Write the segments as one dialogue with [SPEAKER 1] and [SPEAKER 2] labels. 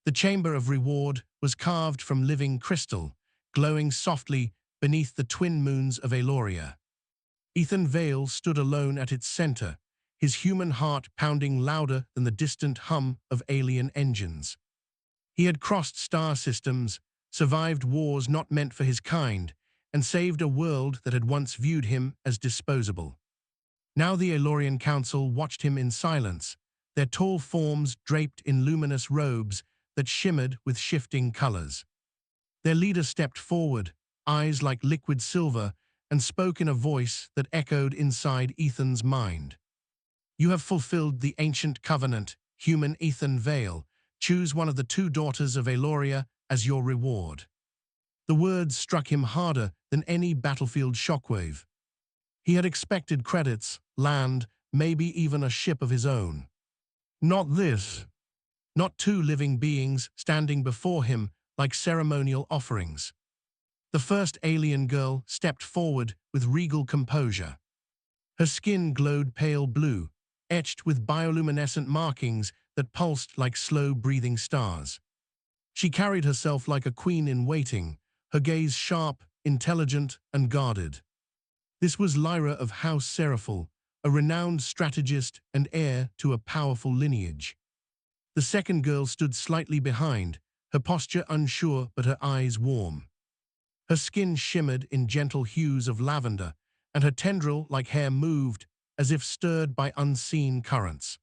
[SPEAKER 1] The chamber of reward was carved from living crystal, glowing softly beneath the twin moons of Aloria. Ethan Vale stood alone at its center, his human heart pounding louder than the distant hum of alien engines. He had crossed star systems, survived wars not meant for his kind, and saved a world that had once viewed him as disposable. Now the Alorian Council watched him in silence, their tall forms draped in luminous robes that shimmered with shifting colors. Their leader stepped forward, eyes like liquid silver, and spoke in a voice that echoed inside Ethan's mind. "You have fulfilled the ancient covenant, human Ethan Vale. Choose one of the two daughters of Aloria as your reward." The words struck him harder than any battlefield shockwave. He had expected credits, land, maybe even a ship of his own. Not this. Not two living beings standing before him like ceremonial offerings. The first alien girl stepped forward with regal composure. Her skin glowed pale blue, etched with bioluminescent markings that pulsed like slow-breathing stars. She carried herself like a queen in waiting, her gaze sharp, intelligent, and guarded. This was Lyra of House Seraphil, a renowned strategist and heir to a powerful lineage. The second girl stood slightly behind, her posture unsure but her eyes warm. Her skin shimmered in gentle hues of lavender, and her tendril-like hair moved as if stirred by unseen currents.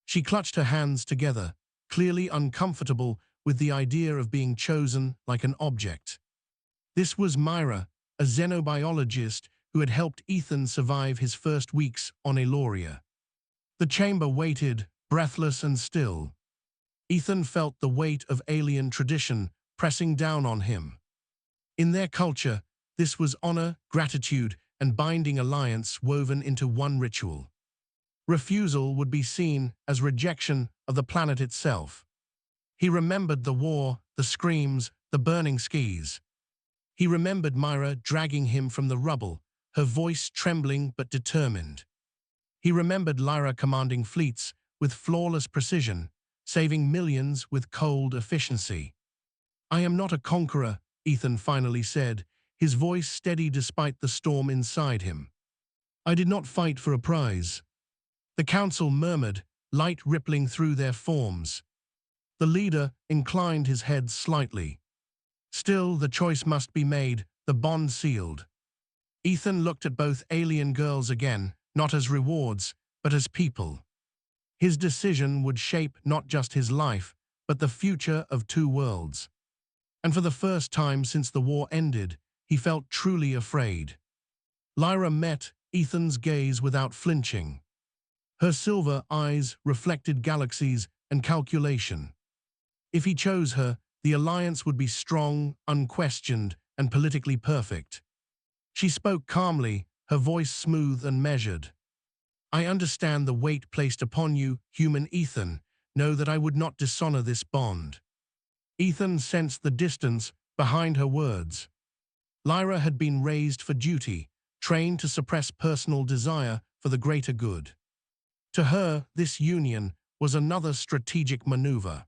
[SPEAKER 1] She clutched her hands together, clearly uncomfortable with the idea of being chosen like an object. This was Myra, a xenobiologist who had helped Ethan survive his first weeks on Aloria. The chamber waited, breathless and still. Ethan felt the weight of alien tradition pressing down on him. In their culture, this was honor, gratitude, and binding alliance woven into one ritual. Refusal would be seen as rejection of the planet itself. He remembered the war, the screams, the burning skis. He remembered Myra dragging him from the rubble, her voice trembling but determined. He remembered Lyra commanding fleets with flawless precision, saving millions with cold efficiency. "I am not a conqueror," Ethan finally said, his voice steady despite the storm inside him. "I did not fight for a prize." The council murmured, light rippling through their forms. The leader inclined his head slightly. Still, the choice must be made, the bond sealed. Ethan looked at both alien girls again, not as rewards, but as people. His decision would shape not just his life, but the future of two worlds. And for the first time since the war ended, he felt truly afraid. Lyra met Ethan's gaze without flinching. Her silver eyes reflected galaxies and calculation. If he chose her, the alliance would be strong, unquestioned, and politically perfect. She spoke calmly, her voice smooth and measured. "I understand the weight placed upon you, human Ethan. Know that I would not dishonor this bond." Ethan sensed the distance behind her words. Lyra had been raised for duty, trained to suppress personal desire for the greater good. To her, this union was another strategic maneuver.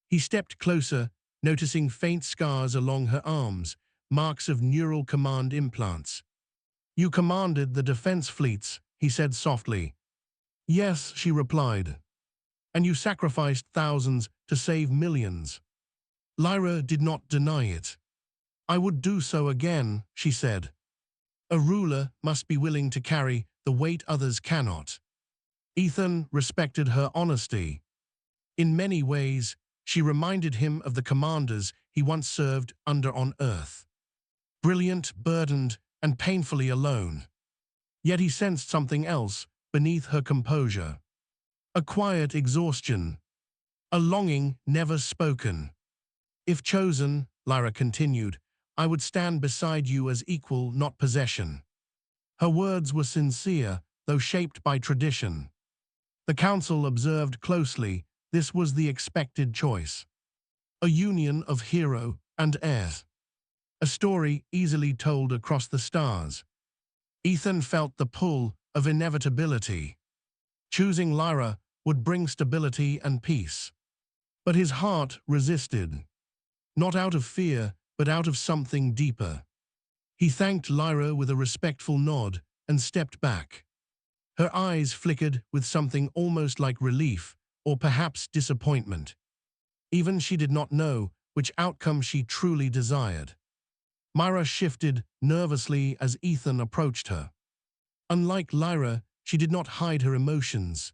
[SPEAKER 1] He stepped closer, noticing faint scars along her arms, marks of neural command implants. "You commanded the defense fleets," he said softly. "Yes," she replied. "And you sacrificed thousands to save millions." Lyra did not deny it. "I would do so again," she said. "A ruler must be willing to carry the weight others cannot." Ethan respected her honesty. In many ways, she reminded him of the commanders he once served under on Earth. Brilliant, burdened, and painfully alone. Yet he sensed something else beneath her composure. A quiet exhaustion. A longing never spoken. "If chosen," Lyra continued, "I would stand beside you as equal, not possession." Her words were sincere, though shaped by tradition. The council observed closely. This was the expected choice. A union of hero and heir. A story easily told across the stars. Ethan felt the pull of inevitability. Choosing Lyra would bring stability and peace. But his heart resisted, not out of fear, but out of something deeper. He thanked Lyra with a respectful nod and stepped back. Her eyes flickered with something almost like relief, or perhaps disappointment. Even she did not know which outcome she truly desired. Myra shifted nervously as Ethan approached her. Unlike Lyra, she did not hide her emotions.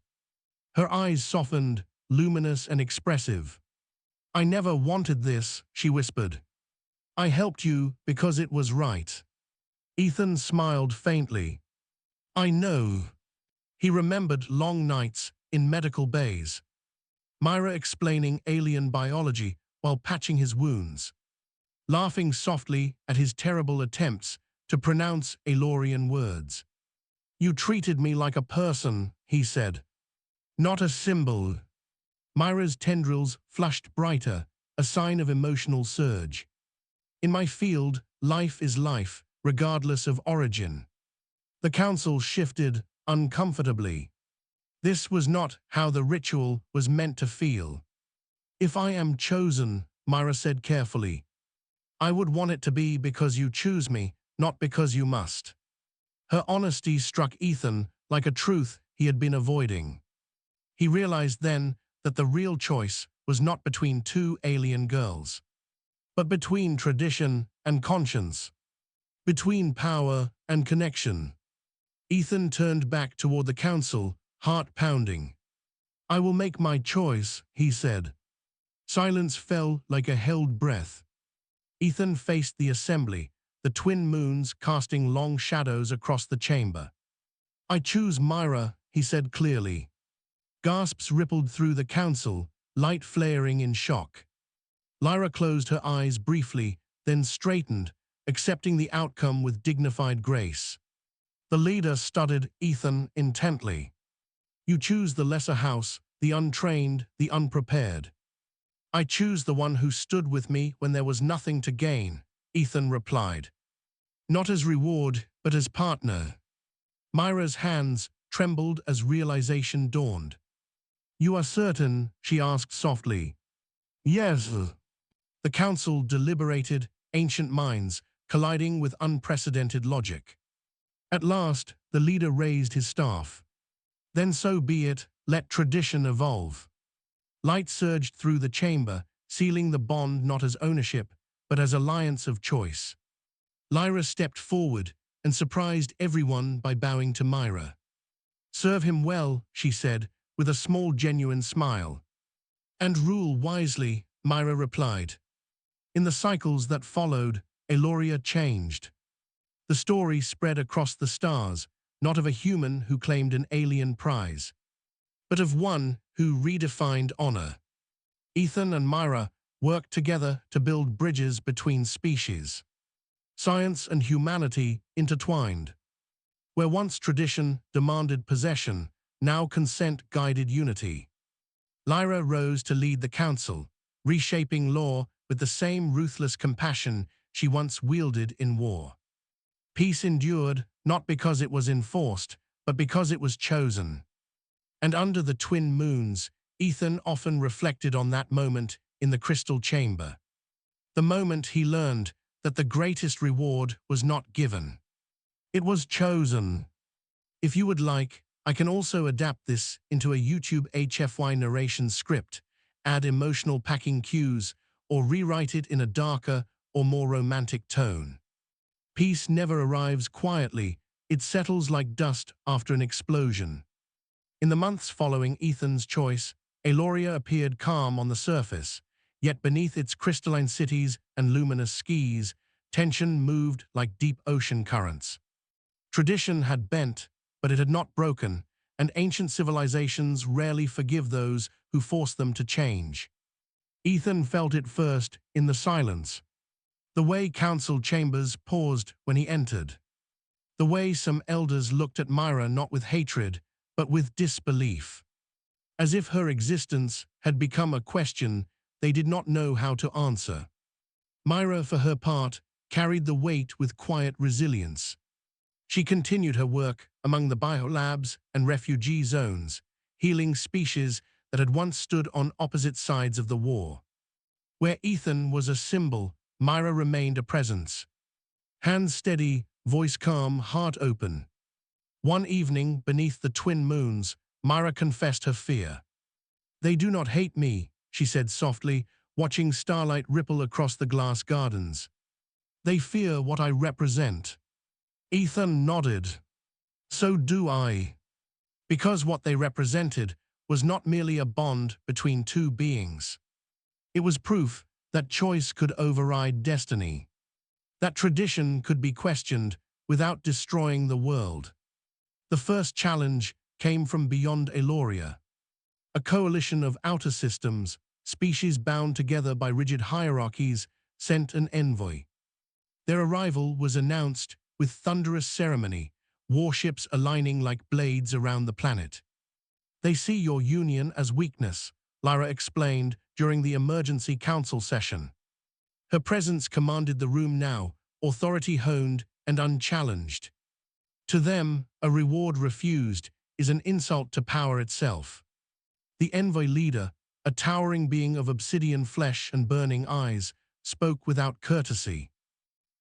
[SPEAKER 1] Her eyes softened, luminous and expressive. "I never wanted this," she whispered. "I helped you because it was right." Ethan smiled faintly. "I know." He remembered long nights in medical bays, Myra explaining alien biology while patching his wounds, laughing softly at his terrible attempts to pronounce Elorian words. "You treated me like a person," he said, "not a symbol." Myra's tendrils flushed brighter, a sign of emotional surge. "In my field, life is life, regardless of origin." The council shifted uncomfortably. This was not how the ritual was meant to feel. "If I am chosen," Myra said carefully, "I would want it to be because you choose me, not because you must." Her honesty struck Ethan like a truth he had been avoiding. He realized then that the real choice was not between two alien girls, but between tradition and conscience, between power and connection. Ethan turned back toward the council, heart pounding. "I will make my choice," he said. Silence fell like a held breath. Ethan faced the assembly, the twin moons casting long shadows across the chamber. "I choose Myra," he said clearly. Gasps rippled through the council, light flaring in shock. Lyra closed her eyes briefly, then straightened, accepting the outcome with dignified grace. The leader studied Ethan intently. "You choose the lesser house, the untrained, the unprepared." "I choose the one who stood with me when there was nothing to gain," Ethan replied. "Not as reward, but as partner." Myra's hands trembled as realization dawned. "You are certain?" she asked softly. "Yes." The council deliberated, ancient minds colliding with unprecedented logic. At last, the leader raised his staff. "Then so be it, let tradition evolve." Light surged through the chamber, sealing the bond not as ownership, but as alliance of choice. Lyra stepped forward and surprised everyone by bowing to Myra. "Serve him well," she said, with a small genuine smile. "And rule wisely," Myra replied. In the cycles that followed, Eloria changed. The story spread across the stars, not of a human who claimed an alien prize, but of one who redefined honor. Ethan and Myra worked together to build bridges between species. Science and humanity intertwined. Where once tradition demanded possession, now consent guided unity. Lyra rose to lead the council, reshaping law with the same ruthless compassion she once wielded in war. Peace endured, not because it was enforced, but because it was chosen. And under the twin moons, Ethan often reflected on that moment in the crystal chamber. The moment he learned that the greatest reward was not given. It was chosen. If you would like, I can also adapt this into a YouTube HFY narration script, add emotional packing cues, or rewrite it in a darker or more romantic tone. Peace never arrives quietly, it settles like dust after an explosion. In the months following Ethan's choice, Eloria appeared calm on the surface, yet beneath its crystalline cities and luminous skies, tension moved like deep ocean currents. Tradition had bent, but it had not broken, and ancient civilizations rarely forgive those who force them to change. Ethan felt it first in the silence. The way council chambers paused when he entered. The way some elders looked at Myra not with hatred, but with disbelief. As if her existence had become a question they did not know how to answer. Myra, for her part, carried the weight with quiet resilience. She continued her work among the biolabs and refugee zones, healing species that that had once stood on opposite sides of the war. Where Ethan was a symbol, Myra remained a presence. Hands steady, voice calm, heart open. One evening, beneath the twin moons, Myra confessed her fear. "They do not hate me," she said softly, watching starlight ripple across the glass gardens. "They fear what I represent." Ethan nodded. "So do I." Because what they represented was not merely a bond between two beings. It was proof that choice could override destiny, that tradition could be questioned without destroying the world. The first challenge came from beyond Eloria. A coalition of outer systems, species bound together by rigid hierarchies, sent an envoy. Their arrival was announced with thunderous ceremony, warships aligning like blades around the planet. "They see your union as weakness," Lyra explained during the emergency council session. Her presence commanded the room now, authority honed and unchallenged. To them, a reward refused is an insult to power itself. The envoy leader, a towering being of obsidian flesh and burning eyes, spoke without courtesy.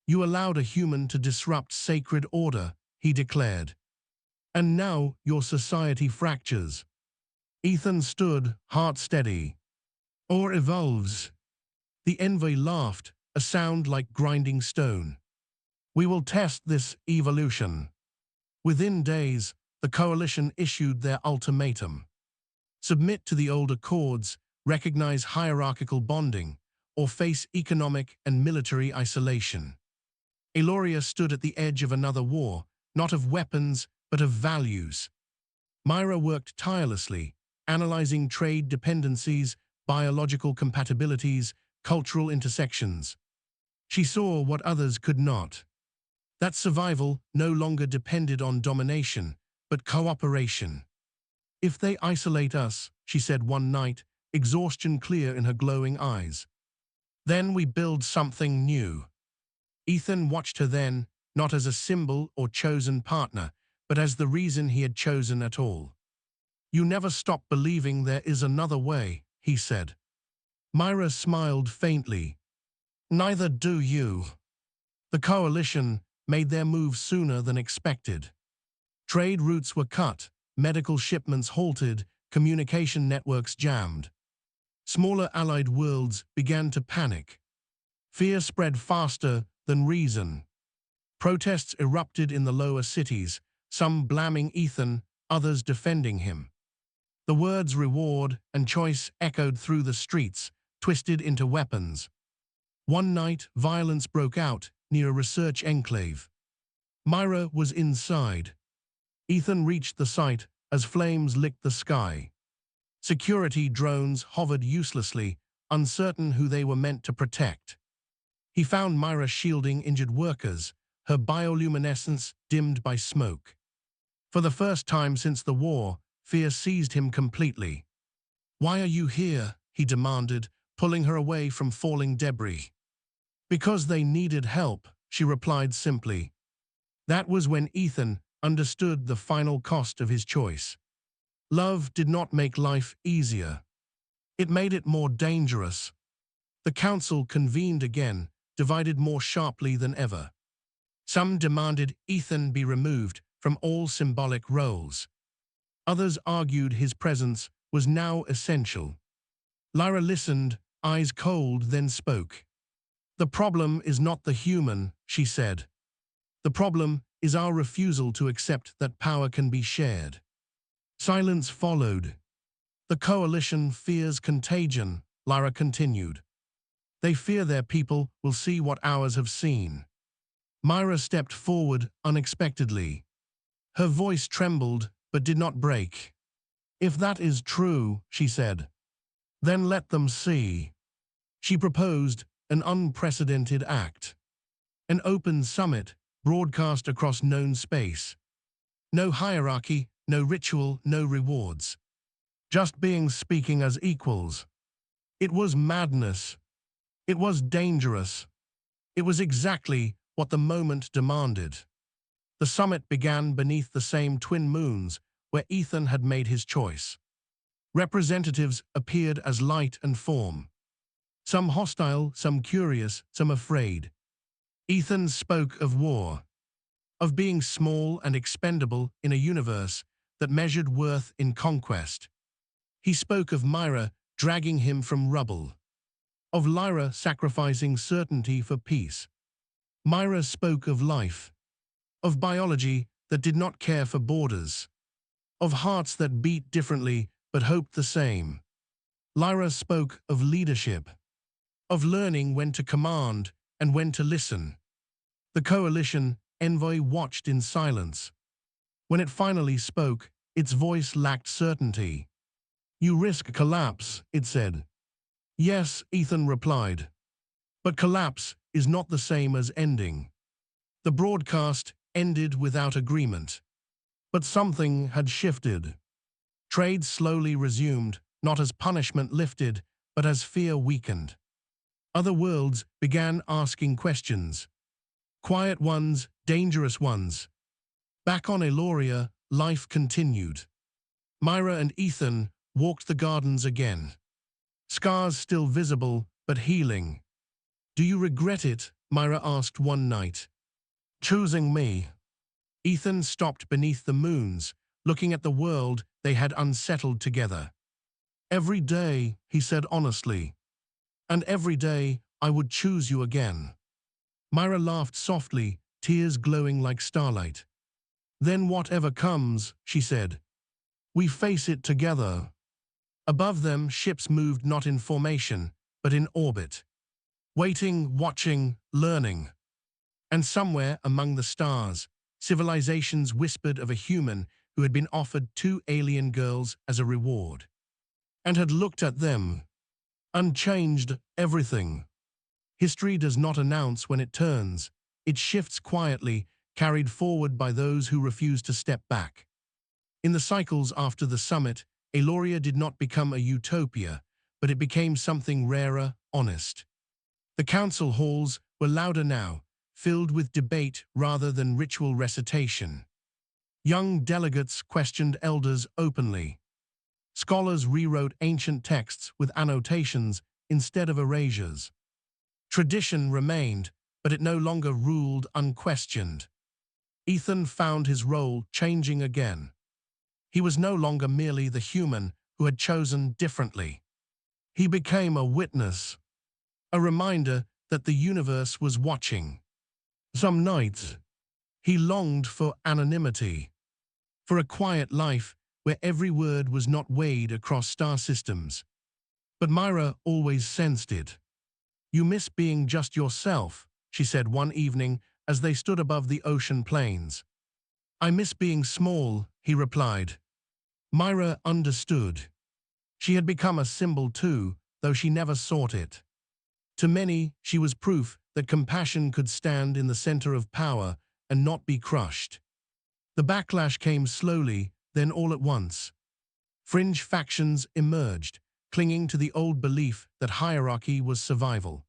[SPEAKER 1] "You allowed a human to disrupt sacred order," he declared. "And now your society fractures." Ethan stood, heart steady. "Or evolves." The envoy laughed, a sound like grinding stone. "We will test this evolution." Within days, the coalition issued their ultimatum. Submit to the old accords, recognize hierarchical bonding, or face economic and military isolation. Eloria stood at the edge of another war, not of weapons, but of values. Myra worked tirelessly, analyzing trade dependencies, biological compatibilities, cultural intersections. She saw what others could not. That survival no longer depended on domination, but cooperation. "If they isolate us," she said one night, exhaustion clear in her glowing eyes, "then we build something new." Ethan watched her then, not as a symbol or chosen partner, but as the reason he had chosen at all. "You never stop believing there is another way," he said. Myra smiled faintly. "Neither do you." The coalition made their move sooner than expected. Trade routes were cut, medical shipments halted, communication networks jammed. Smaller allied worlds began to panic. Fear spread faster than reason. Protests erupted in the lower cities, some blaming Ethan, others defending him. The words reward and choice echoed through the streets, twisted into weapons. One night, violence broke out near a research enclave. Myra was inside. Ethan reached the site as flames licked the sky. Security drones hovered uselessly, uncertain who they were meant to protect. He found Myra shielding injured workers, her bioluminescence dimmed by smoke. For the first time since the war, fear seized him completely. "Why are you here?" he demanded, pulling her away from falling debris. "Because they needed help," she replied simply. That was when Ethan understood the final cost of his choice. Love did not make life easier. It made it more dangerous. The council convened again, divided more sharply than ever. Some demanded Ethan be removed from all symbolic roles. Others argued his presence was now essential. Lyra listened, eyes cold, then spoke. "The problem is not the human," she said. "The problem is our refusal to accept that power can be shared." Silence followed. "The coalition fears contagion," Lyra continued. "They fear their people will see what ours have seen." Myra stepped forward unexpectedly. Her voice trembled but did not break. "If that is true," she said, "then let them see." She proposed an unprecedented act. An open summit broadcast across known space. No hierarchy, no ritual, no rewards. Just beings speaking as equals. It was madness. It was dangerous. It was exactly what the moment demanded. The summit began beneath the same twin moons where Ethan had made his choice. Representatives appeared as light and form. Some hostile, some curious, some afraid. Ethan spoke of war, of being small and expendable in a universe that measured worth in conquest. He spoke of Myra dragging him from rubble, of Lyra sacrificing certainty for peace. Myra spoke of life, of biology that did not care for borders, of hearts that beat differently but hoped the same. Lyra spoke of leadership, of learning when to command and when to listen. The coalition envoy watched in silence. When it finally spoke, its voice lacked certainty. "You risk collapse," it said. "Yes," Ethan replied. "But collapse is not the same as ending." The broadcast ended without agreement. But something had shifted. Trade slowly resumed, not as punishment lifted, but as fear weakened. Other worlds began asking questions. Quiet ones, dangerous ones. Back on Eloria, life continued. Myra and Ethan walked the gardens again. Scars still visible, but healing. "Do you regret it?" Myra asked one night. "Choosing me." Ethan stopped beneath the moons, looking at the world they had unsettled together. "Every day," he said honestly. "And every day I would choose you again." Myra laughed softly, tears glowing like starlight. "Then whatever comes," she said, "we face it together." Above them, ships moved not in formation, but in orbit. Waiting, watching, learning. And somewhere among the stars, civilizations whispered of a human who had been offered 2 alien girls as a reward. And had looked at them. Unchanged, everything. History does not announce when it turns. It shifts quietly, carried forward by those who refuse to step back. In the cycles after the summit, Eloria did not become a utopia, but it became something rarer, honest. The council halls were louder now, filled with debate rather than ritual recitation. Young delegates questioned elders openly. Scholars rewrote ancient texts with annotations instead of erasures. Tradition remained, but it no longer ruled unquestioned. Ethan found his role changing again. He was no longer merely the human who had chosen differently. He became a witness, a reminder that the universe was watching. Some nights, he longed for anonymity, for a quiet life where every word was not weighed across star systems. But Myra always sensed it. "You miss being just yourself," she said one evening as they stood above the ocean plains. "I miss being small," he replied. Myra understood. She had become a symbol too, though she never sought it. To many, she was proof that compassion could stand in the center of power and not be crushed. The backlash came slowly, then all at once. Fringe factions emerged, clinging to the old belief that hierarchy was survival.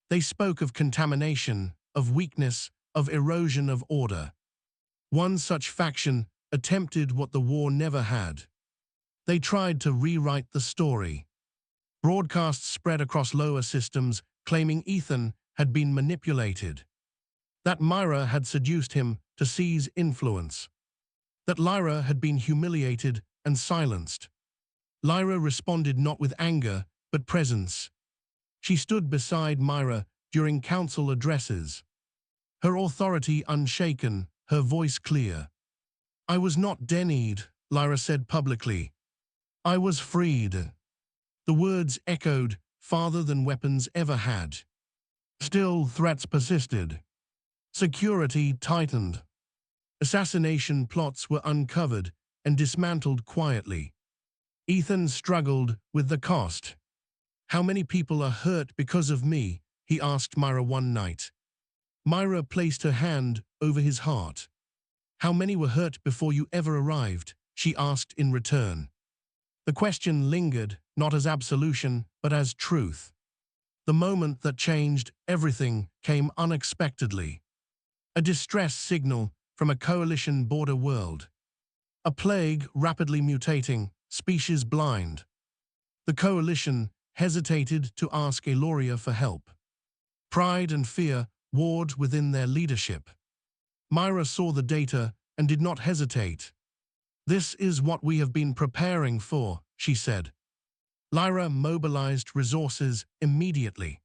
[SPEAKER 1] They spoke of contamination, of weakness, of erosion of order. One such faction attempted what the war never had. They tried to rewrite the story. Broadcasts spread across lower systems, claiming Ethan had been manipulated. That Myra had seduced him to seize influence. That Lyra had been humiliated and silenced. Lyra responded not with anger, but presence. She stood beside Myra during council addresses. Her authority unshaken, her voice clear. "I was not denied," Lyra said publicly. "I was freed." The words echoed farther than weapons ever had. Still, threats persisted. Security tightened. Assassination plots were uncovered and dismantled quietly. Ethan struggled with the cost. "How many people are hurt because of me?" he asked Myra one night. Myra placed her hand over his heart. "How many were hurt before you ever arrived?" she asked in return. The question lingered, not as absolution, but as truth. The moment that changed everything came unexpectedly. A distress signal from a coalition border world. A plague rapidly mutating, species blind. The coalition hesitated to ask Eloria for help. Pride and fear warred within their leadership. Myra saw the data and did not hesitate. "This is what we have been preparing for," she said. Lyra mobilized resources immediately.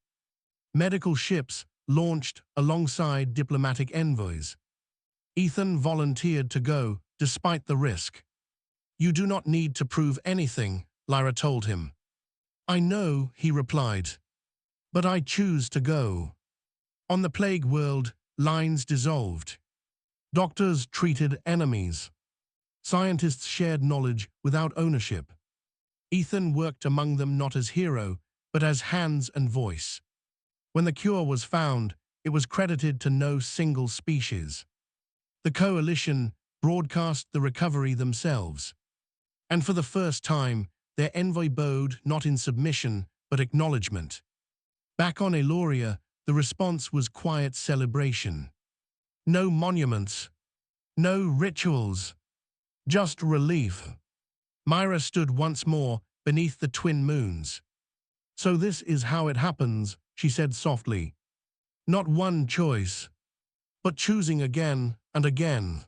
[SPEAKER 1] Medical ships launched alongside diplomatic envoys. Ethan volunteered to go, despite the risk. "You do not need to prove anything," Lyra told him. "I know," he replied. "But I choose to go." On the plague world, lines dissolved. Doctors treated enemies. Scientists shared knowledge without ownership. Ethan worked among them not as hero, but as hands and voice. When the cure was found, it was credited to no single species. The coalition broadcast the recovery themselves. And for the first time, their envoy bowed not in submission, but acknowledgement. Back on Eloria, the response was quiet celebration. No monuments, no rituals, just relief. Myra stood once more beneath the twin moons. "So this is how it happens," she said softly. "Not one choice, but choosing again and again."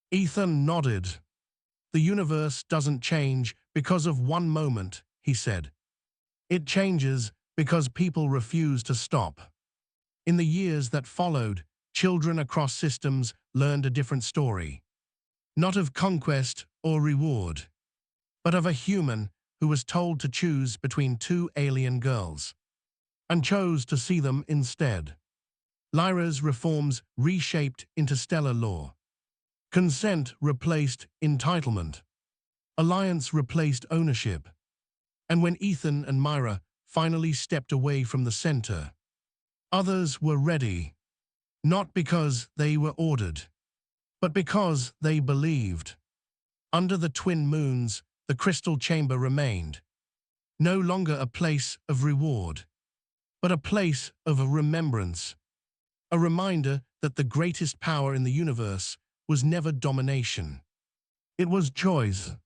[SPEAKER 1] Ethan nodded. "The universe doesn't change because of one moment," he said. "It changes because people refuse to stop." In the years that followed, children across systems learned a different story. Not of conquest or reward, but of a human who was told to choose between two alien girls, and chose to see them instead. Lyra's reforms reshaped interstellar law. Consent replaced entitlement. Alliance replaced ownership. And when Ethan and Myra finally stepped away from the center, others were ready, not because they were ordered, but because they believed. Under the twin moons, the crystal chamber remained, no longer a place of reward, but a place of remembrance, a reminder that the greatest power in the universe was never domination. It was choice.